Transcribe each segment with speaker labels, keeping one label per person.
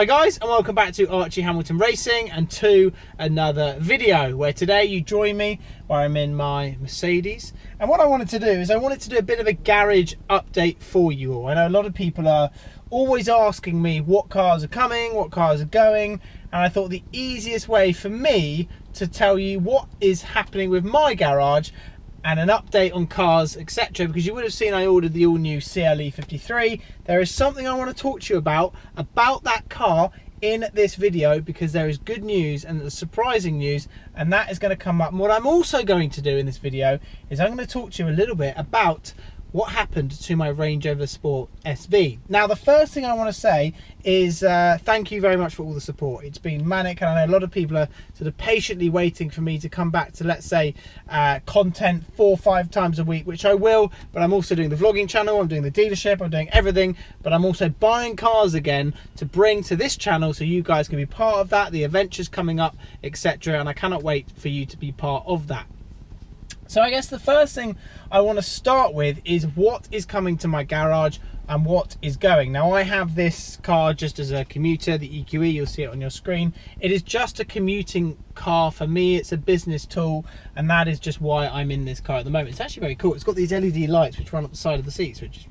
Speaker 1: Hi guys, and welcome back to Archie Hamilton Racing and to another video where today you join me where I'm in my Mercedes. And what I wanted to do is I wanted to do a bit of a garage update for you all. I know a lot of people are always asking me what cars are coming, what cars are going, and I thought the easiest way for me to tell you what is happening with my garage and an update on cars, etc., because you would have seen I ordered the all-new CLE 53. There is something I want to talk to you about that car in this video, because there is good news and the surprising news, and that is going to come up. And what I'm also going to do in this video is I'm going to talk to you a little bit about what happened to my Range Rover Sport SV. Now, the first thing I want to say is thank you very much for all the support. It's been manic, and I know a lot of people are sort of patiently waiting for me to come back to, let's say, content 4 or 5 times a week, which I will, but I'm also doing the vlogging channel, I'm doing the dealership, I'm doing everything, but I'm also buying cars again to bring to this channel so you guys can be part of that, the adventures coming up, etc., and I cannot wait for you to be part of that. So I guess the first thing I want to start with is what is coming to my garage and what is going. Now, I have this car just as a commuter, the EQE, you'll see it on your screen. It is just a commuting car for me. It's a business tool, and that is just why I'm in this car at the moment. It's actually very cool. It's got these LED lights which run up the side of the seats, which is,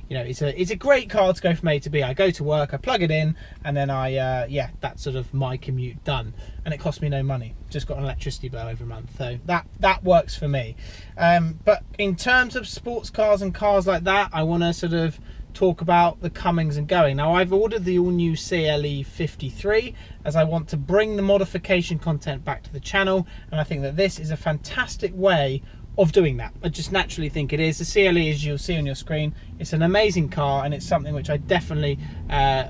Speaker 1: you know, it's a great car to go from A to B. I go to work, I plug it in, and then yeah, that's sort of my commute done. And it costs me no money. Just got an electricity bill every month, so that works for me. But in terms of sports cars and cars like that, I want to sort of talk about the comings and going. Now, I've ordered the all-new CLE 53 as I want to bring the modification content back to the channel, and I think that this is a fantastic way of doing that. I just naturally think it is. The CLE, as you'll see on your screen, it's an amazing car, and it's something which I definitely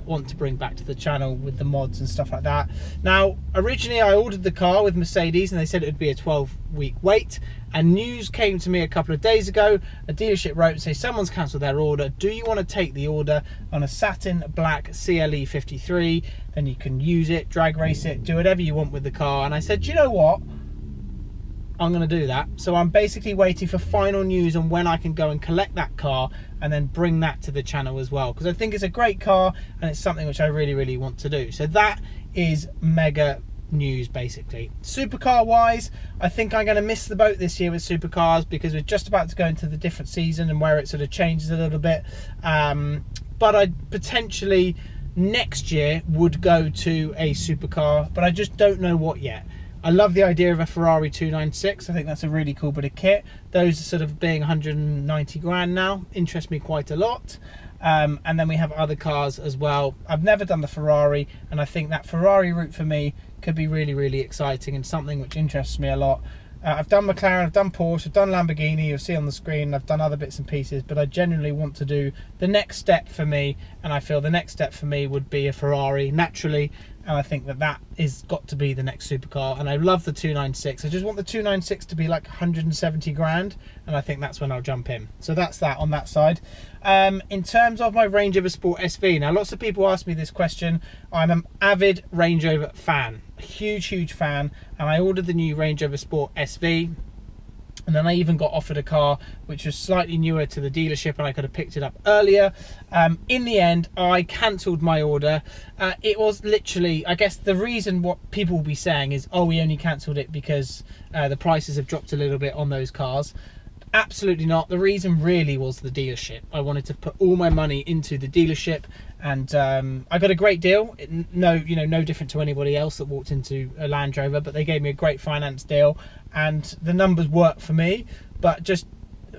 Speaker 1: want to bring back to the channel with the mods and stuff like that. Now, originally I ordered the car with Mercedes and they said it would be a 12-week wait, and news came to me a couple of days ago. A dealership wrote and say someone's cancelled their order. Do you want to take the order on a satin black CLE 53? Then you can use it, drag race it, do whatever you want with the car. And I said, you know what? I'm going to do that. So I'm basically waiting for final news on when I can go and collect that car and then bring that to the channel as well, because I think it's a great car and it's something which I really want to do. So that is mega news basically. Supercar wise, I think I'm going to miss the boat this year with supercars, because we're just about to go into the different season and where it sort of changes a little bit. But I potentially next year would go to a supercar, but I just don't know what yet. I love the idea of a Ferrari 296. I think that's a really cool bit of kit. Those are sort of being 190 grand now. Interest me quite a lot. And then we have other cars as well. I've never done the Ferrari, and I think that Ferrari route for me could be really exciting and something which interests me a lot. I've done McLaren, I've done Porsche, I've done Lamborghini, you'll see on the screen, I've done other bits and pieces, but I genuinely want to do the next step for me, and I feel the next step for me would be a Ferrari, naturally, and I think that is got to be the next supercar. And I love the 296. I just want the 296 to be like 170 grand, and I think that's when I'll jump in. So that's that on that side. In terms of my Range Rover Sport SV, now lots of people ask me this question. I'm an avid Range Rover fan, a huge fan, and I ordered the new Range Rover Sport SV. And then I even got offered a car which was slightly newer to the dealership, and I could have picked it up earlier. In the end, I cancelled my order. It was literally, I guess the reason what people will be saying is, oh, we only cancelled it because the prices have dropped a little bit on those cars. Absolutely not. The reason really was the dealership. I wanted to put all my money into the dealership, and I got a great deal. No different to anybody else that walked into a Land Rover, but they gave me a great finance deal, and the numbers worked for me. But just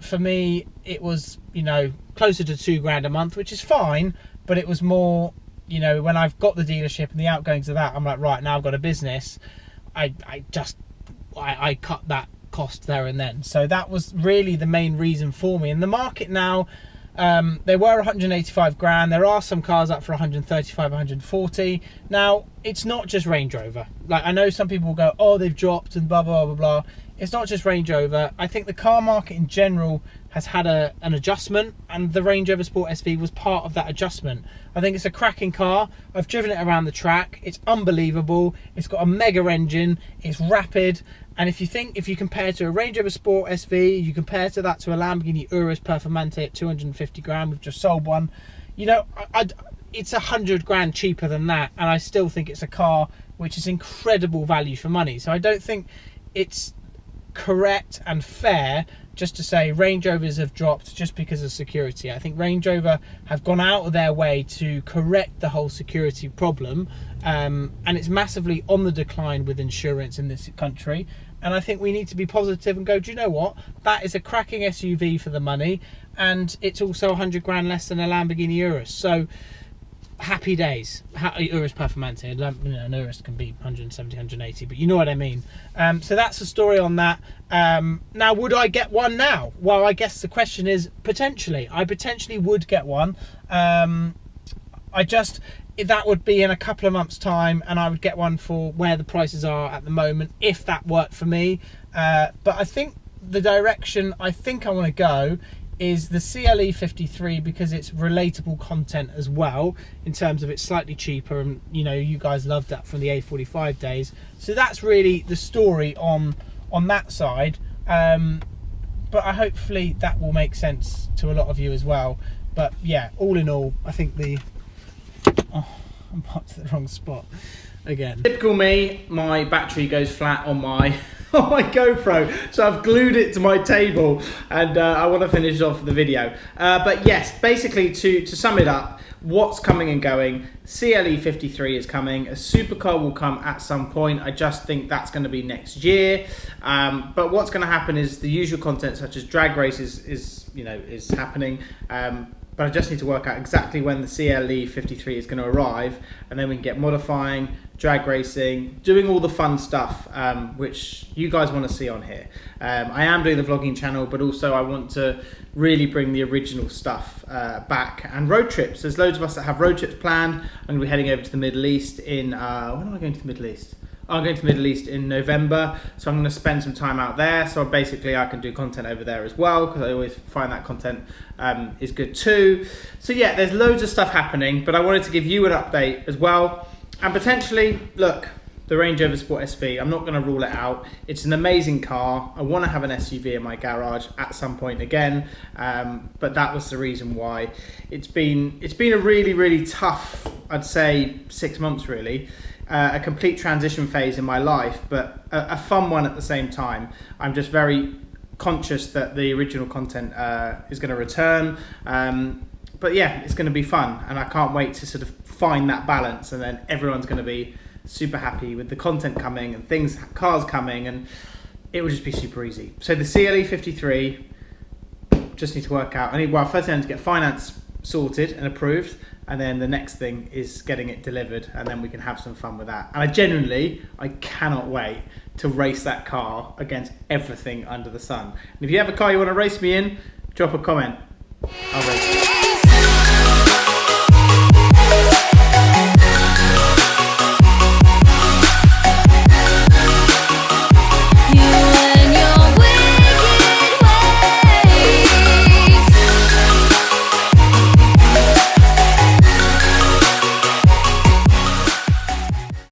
Speaker 1: for me, it was, you know, closer to 2 grand a month, which is fine, but it was more, you know, when I've got the dealership and the outgoings of that, I'm like, right, now I've got a business, I cut that cost there and then. So that was really the main reason for me. In the market now, they were 185 grand. There are some cars up for 135, 140. Now, it's not just Range Rover. Like, I know some people will go, oh, they've dropped and blah blah blah. It's not just Range Rover. I think the car market in general has had an adjustment, and the Range Rover Sport SV was part of that adjustment. I think it's a cracking car. I've driven it around the track. It's unbelievable. It's got a mega engine. It's rapid. And if you compare to a Range Rover Sport SV, you compare to that to a Lamborghini Urus Performante at 250 grand, we've just sold one. You know, it's 100 grand cheaper than that, and I still think it's a car which is incredible value for money. So I don't think it's correct and fair just to say Range Rovers have dropped just because of security. I think Range Rover have gone out of their way to correct the whole security problem, and it's massively on the decline with insurance in this country. And I think we need to be positive and go, do you know what? That is a cracking SUV for the money, and it's also 100 grand less than a Lamborghini Urus. So happy days. Urus Performante. An Urus can be 170, 180, but you know what I mean. So that's the story on that. Now, would I get one now? Well, I guess the question is potentially. I potentially would get one. That would be in a couple of months' time, and I would get one for where the prices are at the moment, if that worked for me. But I think the direction I think I want to go is the CLE 53, because it's relatable content as well, in terms of it's slightly cheaper, and you know, you guys loved that from the A45 days. So that's really the story on that side. But hopefully that will make sense to a lot of you as well. But yeah, all in all, I think oh, I'm parked at the wrong spot again. Typical me, my battery goes flat on my on my GoPro, so I've glued it to my table, and I want to finish off the video. But yes, basically to sum it up, what's coming and going, CLE 53 is coming, a supercar will come at some point. I just think that's going to be next year. But what's going to happen is the usual content such as drag races is happening. But I just need to work out exactly when the CLE 53 is going to arrive, and then we can get modifying, drag racing, doing all the fun stuff, which you guys want to see on here. I am doing the vlogging channel, but also I want to really bring the original stuff back, and road trips. There's loads of us that have road trips planned. I'm going to be heading over to the Middle East in, when am I going to the Middle East? I'm going to the Middle East in November, so I'm going to spend some time out there. So basically I can do content over there as well, because I always find that content is good too. So yeah, there's loads of stuff happening, but I wanted to give you an update as well. And potentially, look, the Range Rover Sport SV, I'm not going to rule it out. It's an amazing car. I want to have an SUV in my garage at some point again, but that was the reason why. It's been a really, really tough, I'd say, 6 months really. A complete transition phase in my life, but a fun one at the same time. I'm just very conscious that the original content is going to return, but yeah, it's going to be fun, and I can't wait to sort of find that balance, and then everyone's going to be super happy with the content coming and cars coming, and it will just be super easy. So the CLE 53, just need to work out. First I need to get finance sorted and approved, and then the next thing is getting it delivered, and then we can have some fun with that. And I cannot wait to race that car against everything under the sun. And if you have a car you want to race me in, drop a comment. I'll race it.